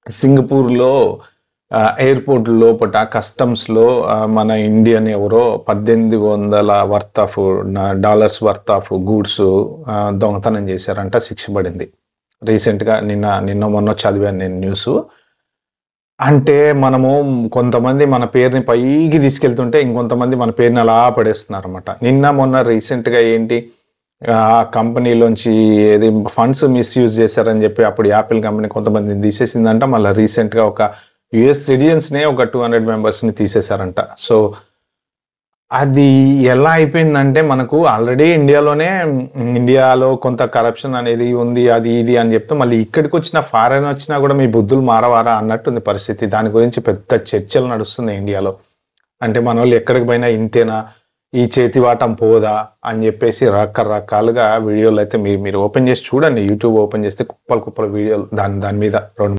సింగపూర్‌లో ఎయిర్‌పోర్ట్ లోపట కస్టమ్స్‌లో మన ఇండియన్ ఎవరో 1800 worth of dollars worth of goods దొంగతనం చేశారంట. శిక్ష పడింది. రీసెంట్‌గా నిన్న మొన్న చదివాను నేను న్యూసు. అంటే మనము కొంతమంది మన పేరుని పైకి తీసుకెళ్తుంటే, ఇంకొంతమంది మన పేరుని అలా పడేస్తున్నారన్నమాట. నిన్న మొన్న రీసెంట్‌గా ఏంటి ఆ కంపెనీలోంచి ఏది ఫండ్స్ మిస్‌యూజ్ చేశారని చెప్పి అప్పుడు యాపిల్ కంపెనీ కొంతమందిని తీసేసిందంట. మళ్ళా రీసెంట్‌గా ఒక యూఎస్ సిటిజన్స్‌నే ఒక 200 మెంబర్స్‌ని తీసేశారంట. సో, అది ఎలా అయిపోయిందంటే మనకు ఆల్రెడీ ఇండియాలో కొంత కరప్షన్ అనేది ఉంది. అది ఇది అని చెప్తే మళ్ళీ ఇక్కడికొచ్చిన ఫారెన్ వచ్చినా కూడా మీ బుద్ధులు మారవారా అన్నట్టుంది పరిస్థితి. దాని గురించి పెద్ద చర్చలు నడుస్తున్నాయి ఇండియాలో. అంటే మనోళ్ళు ఎక్కడికి పోయినా ఇంతేనా? ఈ చేతివాటం పోదా? అని చెప్పేసి రకరకాలుగా వీడియోలైతే మీరు ఓపెన్ చేసి చూడండి. యూట్యూబ్ ఓపెన్ చేస్తే కుప్పలు కుప్పలు వీడియోలు దాని మీద 2